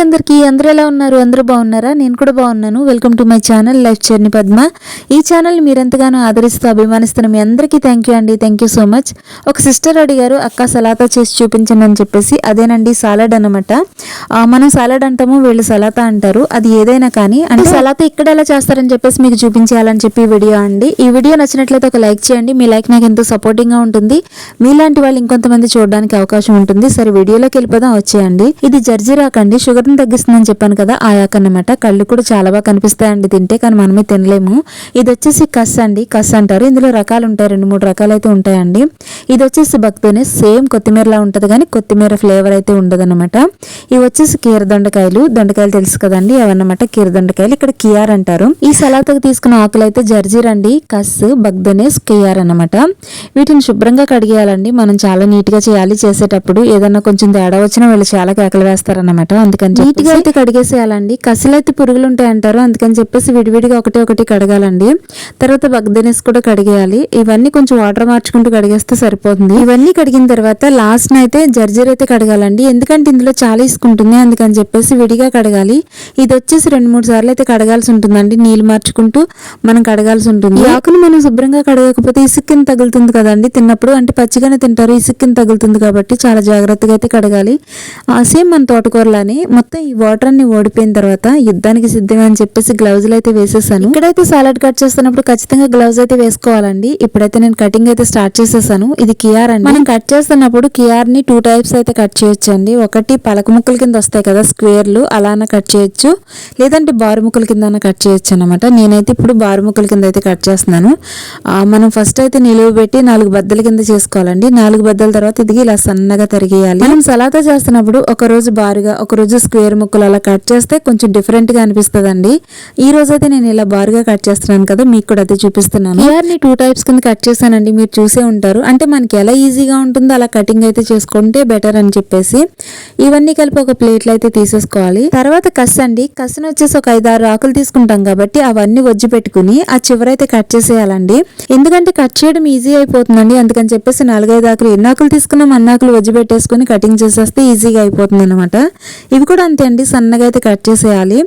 అందరికీ అందరూ ఎలా ఉన్నారు? అందరూ బాగున్నారా? నేను కూడా బాగున్నాను. Welcome to my channel life journey Padma. ఈ ఛానల్ మీరు ఎంతగానో ఆదరిస్తూ అభిమానిస్తున్న మీ అందరికీ థ్యాంక్ యూ అండి. Thank you so much. ఒక సిస్టర్ అడిగారు, అక్క సలాతా చేసి చూపించండి అని చెప్పేసి. అదేనండి సాలడ్ అనమాట. మనం సాలడ్ అంటాము, వీళ్ళు సలాతా అంటారు. అది ఏదైనా కానీ అంటే సలాతా ఇక్కడ ఎలా చేస్తారని చెప్పేసి మీకు చూపించాలని చెప్పి ఈ వీడియో అండి. ఈ వీడియో నచ్చినట్లయితే ఒక లైక్ చేయండి. మీ లైక్ నాకు ఎంతో సపోర్టింగ్గా ఉంటుంది. మీలాంటి వాళ్ళు ఇంకొంతమంది చూడడానికి అవకాశం ఉంటుంది. సరే వీడియోలోకి వెళ్ళిపోదాం, వచ్చేయండి. ఇది జర్జీరాక్ అండి, షుగర్ని తగ్గిస్తుందని చెప్పాను కదా, ఆ యాక్ అన్నమాట. కళ్ళు కూడా చాలా బాగా కనిపిస్తాయండి తింటే, కానీ మనమే తినలేము. ఇది వచ్చేసి కస్ అండి, కస్ అంటారు. ఇందులో రకాలు ఉంటాయి, 2-3 రకాలు అయితే ఉంటాయండి. ఇది వచ్చేసి భక్తోనే సేమ్ కొత్తిమీరలా ఉంటుంది, కానీ కొత్తిమీర ఫ్లేవర్ అయితే ఉండదన్నమాట. ఇవి వచ్చేసి కీర దొండకాయలు తెలుసు కదండి, అవన్నమాట కీర దొండకాయలు. ఇక్కడ కియార్ అంటారు. ఈ సలాతకు తీసుకున్న ఆకులు అయితే జర్జీర్ అండి, కస్, బగ్దనేస్, కియార్ అన్నమాట. వీటిని శుభ్రంగా కడిగేయాలండి. మనం చాలా నీట్ గా చేయాలి. చేసేటప్పుడు ఏదన్నా కొంచెం తేడా వచ్చినా వీళ్ళు చాలా కేకలు వేస్తారన్నమాట. అందుకని నీట్ గా అయితే కడిగేసేయాలండి. కసిలో అయితే పురుగులు ఉంటాయి అంటారు, అందుకని చెప్పేసి విడివిడిగా ఒకటి కడగాలండి. తర్వాత బగ్దనేస్ కూడా కడిగేయాలి. ఇవన్నీ కొంచెం వాటర్ మార్చుకుంటూ కడిగేస్తే సరిపోతుంది. ఇవన్నీ కడిగిన తర్వాత లాస్ట్ అయితే జర్జీర్ అయితే కడగాలండి, ఎందుకంటే ఇందులో చాలా ఇసుకుంటుంది, అందుకని చెప్పేసి విడిగా కడగాలి. ఇది వచ్చేసి 2-3 సార్లు అయితే కడగాల్సి ఉంటుందండి. నీళ్ళు మార్చుకుంటూ మనం కడగాల్సి ఉంటుంది. ఈ ఆకును మనం శుభ్రంగా కడగకపోతే ఇసుక్కిని తగులుతుంది కదండి తిన్నప్పుడు, అంటే పచ్చిగానే తింటారు, ఇసుక్కిని తగులుతుంది కాబట్టి చాలా జాగ్రత్తగా అయితే కడగాలి. సేమ్ మన తోటకూరలానే మొత్తం ఈ వాటర్ అన్ని ఓడిపోయిన తర్వాత యుద్ధానికి సిద్ధమే అని చెప్పేసి గ్లౌజులు అయితే వేసేసాను. ఇక్కడైతే సాలడ్ కట్ చేస్తున్నప్పుడు ఖచ్చితంగా గ్లౌజ్ అయితే వేసుకోవాలండి. ఇప్పుడైతే నేను కటింగ్ అయితే స్టార్ట్ చేసేసాను. ఇది కియార్ అండి. మనం కట్ చేస్తున్నప్పుడు కియార్ ని 2 టైప్స్ అయితే కట్ చేయొచ్చు అండి. ఒకటి పలక ముక్కల కింద వస్తాయి కదా స్క్వేర్లు, అలానే కట్ చేయొచ్చు, లేదంటే బారు ముక్కల కింద కట్ చేయొచ్చు అనమాట. నేనైతే ఇప్పుడు బారు ముక్కల కింద అయితే కట్ చేస్తున్నాను. మనం ఫస్ట్ అయితే నిలువ పెట్టి 4 బద్దల కింద చేసుకోవాలండి. 4 బద్దల తర్వాత ఇది ఇలా సన్నగా తరిగేయాలి. మనం సలాతా చేస్తున్నప్పుడు ఒక రోజు బారుగా, ఒక రోజు స్క్వేర్ ముక్కలు అలా కట్ చేస్తే కొంచెం డిఫరెంట్ గా అనిపిస్తుందండి. ఈ రోజు అయితే నేను ఇలా బారుగా కట్ చేస్తున్నాను కదా, మీకు కూడా అయితే చూపిస్తున్నాను. కియార్ని 2 టైప్స్ కింద కట్ చేశానండి, మీరు చూసే ఉంటారు. అంటే మనకి ఎలా ఈజీగా ఉంటుందో అలా కటింగ్ అయితే చేసుకుంటే బెటర్ అని చెప్పేసి ఇవన్నీ కలిపి ఒక ప్లేట్లో అయితే తీసేసుకోవాలి. తర్వాత కస్ అండి, కస్సును వచ్చేసి ఒక 5-6 ఆకులు తీసుకుంటాం కాబట్టి అవన్నీ వజ్జి పెట్టుకుని ఆ చివరైతే కట్ చేసేయాలండి. ఎందుకంటే కట్ చేయడం ఈజీ అయిపోతుందండి, అందుకని చెప్పేసి 4-5 ఆకులు, ఎన్ని ఆకులు తీసుకున్నాం అన్ని ఆకులు వజ్జి పెట్టేసుకుని కటింగ్ చేసేస్తే ఈజీగా అయిపోతుంది అనమాట. ఇవి కూడా అంతే అండి, సన్నగా అయితే కట్ చేసేయాలి.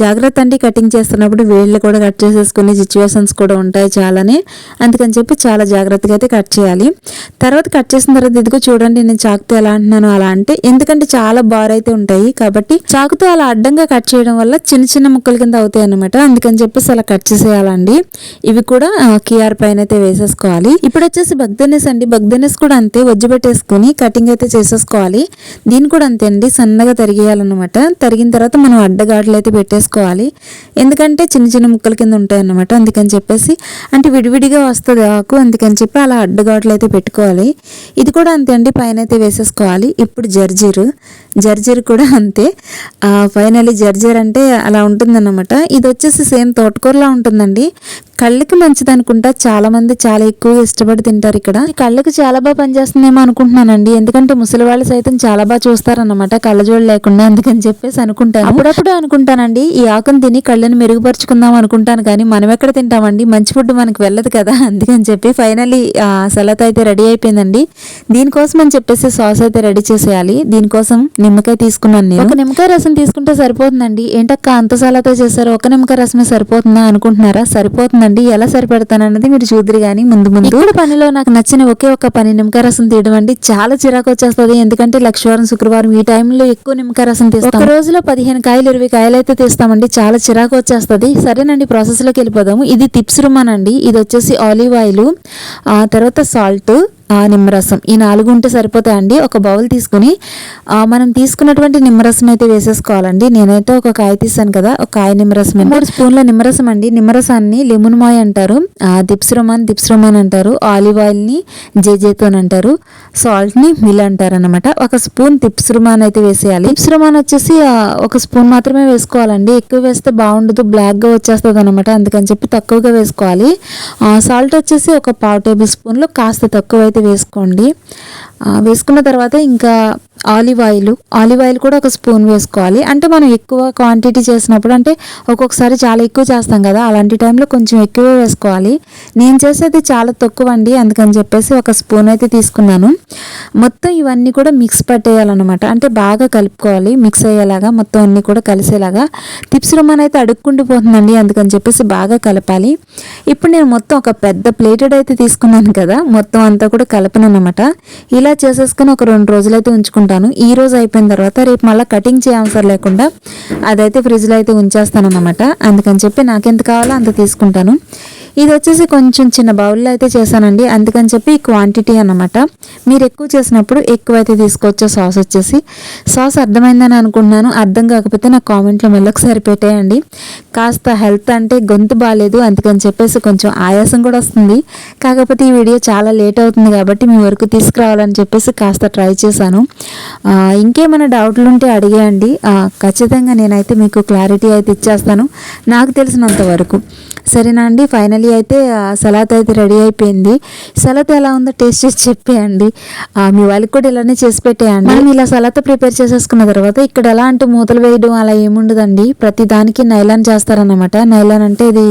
జాగ్రత్త అండి, కటింగ్ చేస్తున్నప్పుడు వేళ్ళు కూడా కట్ చేసేసుకునే సిచ్యువేషన్స్ కూడా ఉంటాయి చాలానే, అందుకని చెప్పి చాలా జాగ్రత్తగా అయితే కట్ చేయాలి. తర్వాత కట్ చేసిన తర్వాత ఇదిగో చూడండి, నేను చాకుతో ఎలా అంటున్నాను అలా అంటే, ఎందుకంటే చాలా బార్ అయితే ఉంటాయి కాబట్టి చాకుతో అలా అడ్డంగా కట్ చేయడం వల్ల చిన్న చిన్న ముక్కల కింద అవుతాయి అనమాట. అందుకని చెప్పేసి అలా కట్ చేసేయాలండి. ఇవి కూడా కియార్ పైన అయితే వేసేసుకోవాలి. ఇప్పుడు వచ్చేసి బగ్దనేస్ అండి, బగ్దనేస్ కూడా అంతే వజ్జి పెట్టేసుకుని కటింగ్ అయితే చేసేసుకోవాలి. దీన్ని కూడా అంతే అండి, సన్నగా తరిగేయాలన్నమాట. తరిగిన తర్వాత మనం అడ్డగాట్లు అయితే పెట్టేసుకోవాలి, ఎందుకంటే చిన్న చిన్న ముక్కల కింద ఉంటాయి అన్నమాట. అందుకని చెప్పేసి అంటే విడివిడిగా వస్తుంది ఆకు, అందుకని చెప్పి అలా అడ్డగాట్లు అయితే పెట్టుకోవాలి. ఇది కూడా అంతే అండి, పైన అయితే వేసేసుకోవాలి. ఇప్పుడు జర్జీర్ కూడా అంతే. ఫైనలీ జర్జీర్ అంటే అలా ఉంటుందన్నమాట. ఇది వచ్చేసి సేమ్ తోటకూరలా ఉంటుందండి. కళ్ళకి మంచిది అనుకుంటా, చాలా మంది చాలా ఎక్కువ ఇష్టపడి తింటారు. ఇక్కడ కళ్ళకి చాలా బాగా పనిచేస్తుందేమో అనుకుంటున్నానండి, ఎందుకంటే ముసలి వాళ్ళు సైతం చాలా బాగా చూస్తారన్నమాట కళ్ళజోడు లేకుండా, అందుకని చెప్పేసి అనుకుంటాను. అప్పుడప్పుడు అనుకుంటానండి ఈ ఆకును తిని కళ్ళని మెరుగుపరుచుకుందాం అనుకుంటాను, కానీ మనం ఎక్కడ తింటామండి, మంచి ఫుడ్ మనకు వెళ్ళదు కదా, అందుకని చెప్పి ఫైనలీ సలాతా అయితే రెడీ అయిపోయిందండి. దీనికోసం అని చెప్పేసి సాస్ అయితే రెడీ చేసేయాలి. దీనికోసం నిమ్మకాయ తీసుకున్నాను నేను. ఒక నిమ్మకాయ రసం తీసుకుంటే సరిపోతుందండి. ఏంటక్క అంత సలాతా చేశారు, ఒక నిమ్మకాయ రసమే సరిపోతుందా అనుకుంటున్నారా? సరిపోతుందండి. ఎలా సరిపెడతానన్నది మీరు చూద్దరు కానీ ముందు ఇక్కడ పనిలో నాకు నచ్చిన ఒకే ఒక పని నిమ్మకాయ రసం తీయడం అండి. చాలా చిరాకు వచ్చేస్తుంది, ఎందుకంటే లక్షవారం శుక్రవారం ఈ టైంలో ఎక్కువ నిమ్మకాయ రసం తీస్తాం. ఒక రోజులో 15 కాయలు 20 కాయలు అయితే తీస్తామండి, చాలా చిరాకు వచ్చేస్తుంది. సరేనండి, ప్రాసెస్ లోకి వెళ్ళిపోదాము. ఇది తిప్స్ రుమాన్ అండి, ఇది వచ్చేసి ఆలివ్ ఆయిల్, తర్వాత సాల్ట్, నిమ్మరసం, ఈ 4 ఉంటే సరిపోతాయండి. ఒక బౌల్ తీసుకుని మనం తీసుకున్నటువంటి నిమ్మరసం అయితే వేసేసుకోవాలండి. నేనైతే ఒక కాయ తీసాను కదా, ఒక కాయ నిమ్మరసం, 3 స్పూన్ల నిమ్మరసం అండి. నిమ్మరసాన్ని లెమన్ మాయ్ అంటారు, దిప్స్ రుమాన్ అంటారు, ఆలివ్ ఆయిల్ ని జేజేతోన్ అంటారు, సాల్ట్ ని మిల్ అంటారు అనమాట. ఒక స్పూన్ దిప్స్ రుమాన్ అయితే వేసేయాలి. దిప్స్ రుమాన్ వచ్చేసి ఒక స్పూన్ మాత్రమే వేసుకోవాలండి, ఎక్కువ వేస్తే బాగుండదు, బ్లాక్ గా వచ్చేస్తుంది అనమాట, అందుకని చెప్పి తక్కువగా వేసుకోవాలి. సాల్ట్ వచ్చేసి ఒక 1/2 టేబుల్ స్పూన్లు, కాస్త తక్కువ అయితే వేసుకోండి. వేసుకున్న తర్వాత ఇంకా ఆలివ్ ఆయిల్ కూడా ఒక స్పూన్ వేసుకోవాలి. అంటే మనం ఎక్కువ క్వాంటిటీ చేసినప్పుడు, అంటే ఒక్కొక్కసారి చాలా ఎక్కువ చేస్తాం కదా, అలాంటి టైంలో కొంచెం ఎక్కువే వేసుకోవాలి. నేను చేసేది చాలా తక్కువ అండి, అందుకని చెప్పేసి ఒక స్పూన్ అయితే తీసుకున్నాను. మొత్తం ఇవన్నీ కూడా మిక్స్ పట్టేయాలన్నమాట. అంటే బాగా కలుపుకోవాలి, మిక్స్ అయ్యేలాగా మొత్తం అన్నీ కూడా కలిసేలాగా. టిప్స్ రుమాన్ అయితే అడుక్కుంటూ పోతుందండి, అందుకని చెప్పేసి బాగా కలపాలి. ఇప్పుడు నేను మొత్తం ఒక పెద్ద ప్లేటెడ్ అయితే తీసుకున్నాను కదా, మొత్తం అంతా కూడా కలపను అనమాట. ఇలా చేసేసుకుని ఒక 2 రోజులైతే ఉంచుకుంటాను. ఈ రోజు అయిపోయిన తర్వాత రేపు మళ్ళీ కటింగ్ చేయవసరం లేకుండా అదైతే ఫ్రిడ్జ్లో అయితే ఉంచేస్తాను అనమాట. అందుకని చెప్పి నాకెంత కావాలో అంత తీసుకుంటాను. ఇది వచ్చేసి కొంచెం చిన్న బౌల్లో అయితే చేశానండి, అందుకని చెప్పి ఈ క్వాంటిటీ అన్నమాట. మీరు ఎక్కువ చేసినప్పుడు ఎక్కువ అయితే తీసుకోవచ్చు. సాస్ అర్థమైందని అనుకుంటున్నాను. అర్థం కాకపోతే నాకు కామెంట్లో మళ్ళీ ఒకసారి పెట్టేయండి. కాస్త హెల్త్ అంటే గొంతు బాగాలేదు, అందుకని చెప్పేసి కొంచెం ఆయాసం కూడా వస్తుంది. కాకపోతే ఈ వీడియో చాలా లేట్ అవుతుంది కాబట్టి మీ వరకు తీసుకురావాలని చెప్పేసి కాస్త ట్రై చేశాను. ఇంకేమైనా డౌట్లు ఉంటే అడిగేయండి, ఖచ్చితంగా నేనైతే మీకు క్లారిటీ అయితే ఇచ్చేస్తాను నాకు తెలిసినంత వరకు. సరేనా అండి, ఫైనలీ అయితే సలాద్ అయితే రెడీ అయిపోయింది. సలాద్ ఎలా ఉందో టేస్ట్ చేసి చెప్పేయండి. మీ వాళ్ళకి కూడా ఇలానే చేసి పెట్టేయండి. మనం ఇలా సలాద్ ప్రిపేర్ చేసేసుకున్న తర్వాత ఇక్కడ ఎలా అంటే మూతలు వేయడం అలా ఏముండదండి. ప్రతి దానికి నైలాన్ చేస్తారన్నమాట. నైలాన్ అంటే ఇది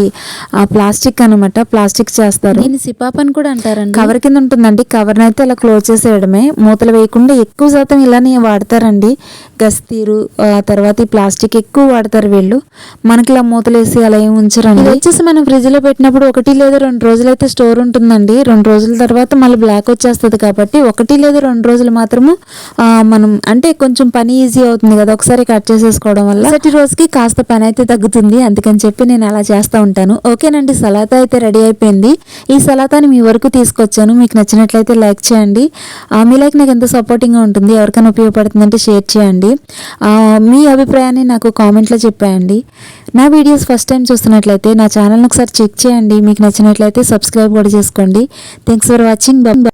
ప్లాస్టిక్ అనమాట, ప్లాస్టిక్ చేస్తారు. దీన్ని సిపాప్ అని కూడా అంటారండి. కవర్ కింద ఉంటుందండి, కవర్ని అయితే అలా క్లోజ్ చేసేయడమే. మూతలు వేయకుండా ఎక్కువ శాతం ఇలానే వాడతారండి. గస్తీరు తర్వాత ఈ ప్లాస్టిక్ ఎక్కువ వాడతారు వీళ్ళు. మనకి ఇలా మూతలు వేసి అలా ఏమి ఉంచరండి. వచ్చేసి మనం ఫ్రిడ్జ్ లో పెట్టినప్పుడు 1 లేదా 2 రోజులు అయితే స్టోర్ ఉంటుందండి. 2 రోజుల తర్వాత మళ్ళీ బ్లాక్ వచ్చేస్తుంది కాబట్టి 1 లేదా 2 రోజులు మాత్రము మనం అంటే కొంచెం పని ఈజీ అవుతుంది కదా, ఒకసారి కట్ చేసేసుకోవడం వల్ల ప్రతి రోజుకి కాస్త పని అయితే తగ్గుతుంది. అందుకని చెప్పి నేను అలా చేస్తూ ఉంటాను. ఓకేనండి, సలాతా అయితే రెడీ అయిపోయింది. ఈ సలాతాని మీ వరకు తీసుకొచ్చాను. మీకు నచ్చినట్లయితే లైక్ చేయండి. మీ లైక్ నాకు ఎంతో సపోర్టింగ్గా ఉంటుంది. ఎవరికైనా ఉపయోగపడుతుందంటే షేర్ చేయండి. మీ అభిప్రాయాన్ని నాకు కామెంట్లో చెప్పేయండి. నా వీడియోస్ ఫస్ట్ టైం చూస్తున్నట్లయితే నా ఛానల్ని ఒకసారి చెక్ చేయండి. మీకు నచ్చినట్లయితే సబ్స్క్రైబ్ కూడా చేసుకోండి. Thanks for watching.